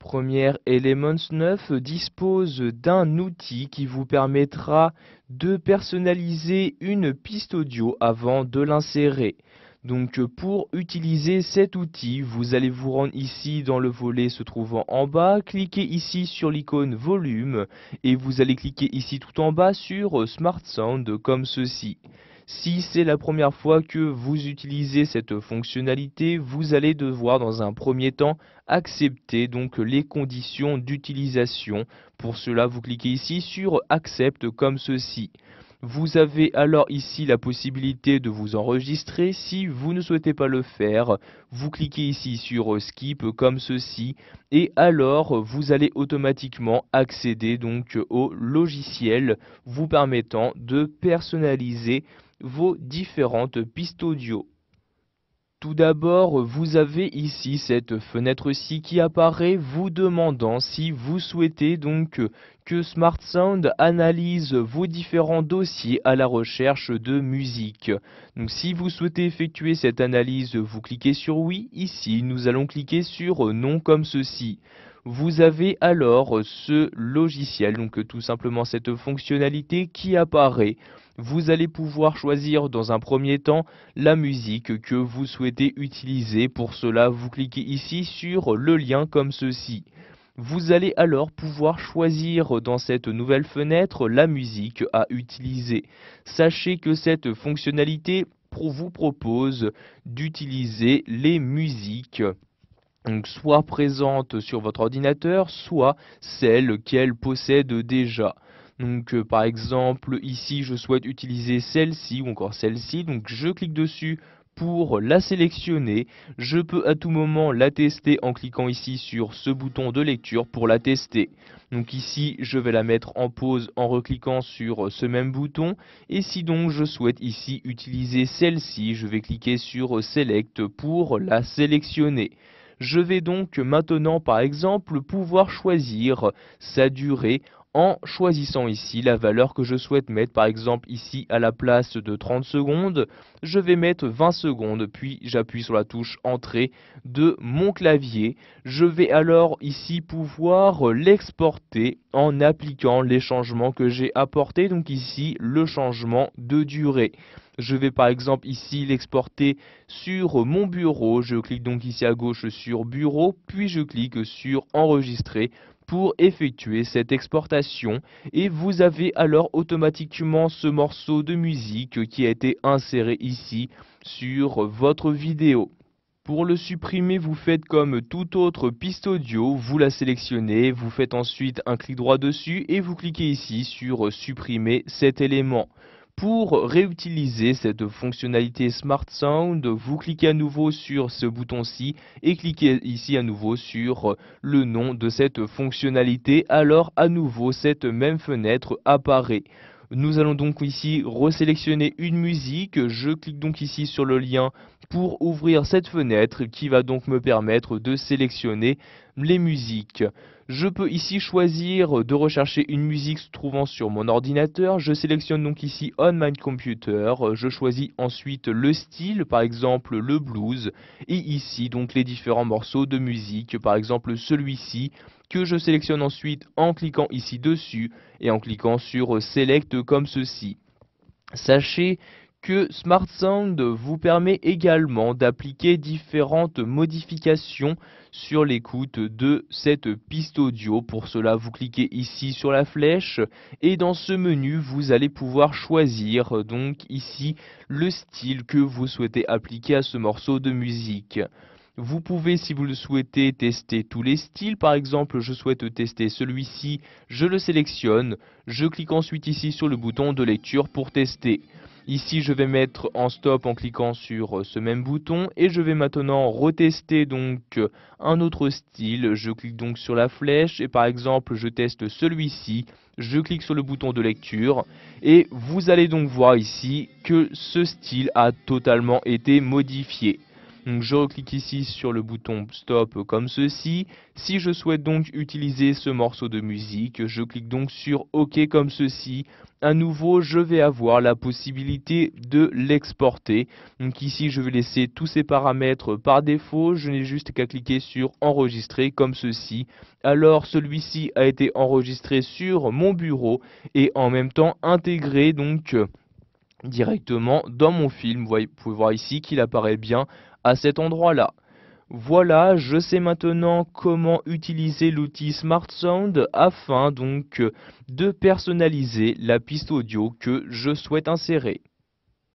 Première, Elements 9 dispose d'un outil qui vous permettra de personnaliser une piste audio avant de l'insérer. Donc pour utiliser cet outil, vous allez vous rendre ici dans le volet se trouvant en bas, cliquez ici sur l'icône volume et vous allez cliquer ici tout en bas sur Smart Sound comme ceci. Si c'est la première fois que vous utilisez cette fonctionnalité, vous allez devoir dans un premier temps accepter donc les conditions d'utilisation. Pour cela, vous cliquez ici sur Accepte comme ceci. Vous avez alors ici la possibilité de vous enregistrer. Si vous ne souhaitez pas le faire, vous cliquez ici sur Skip comme ceci et alors vous allez automatiquement accéder donc au logiciel vous permettant de personnaliser vos différentes pistes audio. Tout d'abord, vous avez ici cette fenêtre-ci qui apparaît vous demandant si vous souhaitez donc que Smart Sound analyse vos différents dossiers à la recherche de musique. Donc si vous souhaitez effectuer cette analyse, vous cliquez sur oui. Ici, nous allons cliquer sur non comme ceci. Vous avez alors ce logiciel, donc tout simplement cette fonctionnalité qui apparaît. Vous allez pouvoir choisir dans un premier temps la musique que vous souhaitez utiliser. Pour cela, vous cliquez ici sur le lien comme ceci. Vous allez alors pouvoir choisir dans cette nouvelle fenêtre la musique à utiliser. Sachez que cette fonctionnalité vous propose d'utiliser les musiques donc soit présentes sur votre ordinateur, soit celles qu'elle possède déjà. Donc par exemple ici je souhaite utiliser celle-ci ou encore celle-ci, donc je clique dessus pour la sélectionner. Je peux à tout moment la tester en cliquant ici sur ce bouton de lecture pour la tester. Donc ici je vais la mettre en pause en recliquant sur ce même bouton et si donc je souhaite ici utiliser celle-ci, je vais cliquer sur Select pour la sélectionner. Je vais donc maintenant par exemple pouvoir choisir sa durée en choisissant ici la valeur que je souhaite mettre. Par exemple ici à la place de 30 secondes, je vais mettre 20 secondes puis j'appuie sur la touche entrée de mon clavier. Je vais alors ici pouvoir l'exporter en appliquant les changements que j'ai apportés. Donc ici le changement de durée. Je vais par exemple ici l'exporter sur mon bureau. Je clique donc ici à gauche sur bureau, puis je clique sur enregistrer pour effectuer cette exportation. Et vous avez alors automatiquement ce morceau de musique qui a été inséré ici sur votre vidéo. Pour le supprimer, vous faites comme toute autre piste audio, vous la sélectionnez, vous faites ensuite un clic droit dessus et vous cliquez ici sur supprimer cet élément. Pour réutiliser cette fonctionnalité Smart Sound, vous cliquez à nouveau sur ce bouton-ci et cliquez ici à nouveau sur le nom de cette fonctionnalité. Alors à nouveau cette même fenêtre apparaît. Nous allons donc ici resélectionner une musique. Je clique donc ici sur le lien pour ouvrir cette fenêtre qui va donc me permettre de sélectionner les musiques. Je peux ici choisir de rechercher une musique se trouvant sur mon ordinateur. Je sélectionne donc ici On My Computer. Je choisis ensuite le style, par exemple le blues. Et ici donc les différents morceaux de musique, par exemple celui-ci que je sélectionne ensuite en cliquant ici dessus et en cliquant sur Select comme ceci. Sachez que Smart Sound vous permet également d'appliquer différentes modifications sur l'écoute de cette piste audio. Pour cela, vous cliquez ici sur la flèche et dans ce menu, vous allez pouvoir choisir donc ici le style que vous souhaitez appliquer à ce morceau de musique. Vous pouvez, si vous le souhaitez, tester tous les styles. Par exemple, je souhaite tester celui-ci, je le sélectionne. Je clique ensuite ici sur le bouton de lecture pour tester. Ici, je vais mettre en stop en cliquant sur ce même bouton et je vais maintenant retester donc un autre style. Je clique donc sur la flèche et par exemple, je teste celui-ci. Je clique sur le bouton de lecture et vous allez donc voir ici que ce style a totalement été modifié. Donc je reclique ici sur le bouton stop comme ceci. Si je souhaite donc utiliser ce morceau de musique, je clique donc sur OK comme ceci. À nouveau, je vais avoir la possibilité de l'exporter. Donc ici, je vais laisser tous ces paramètres par défaut. Je n'ai juste qu'à cliquer sur enregistrer comme ceci. Alors celui-ci a été enregistré sur mon bureau et en même temps intégré donc directement dans mon film. Vous pouvez voir ici qu'il apparaît bien à cet endroit-là. Voilà, je sais maintenant comment utiliser l'outil Smart Sound afin donc de personnaliser la piste audio que je souhaite insérer.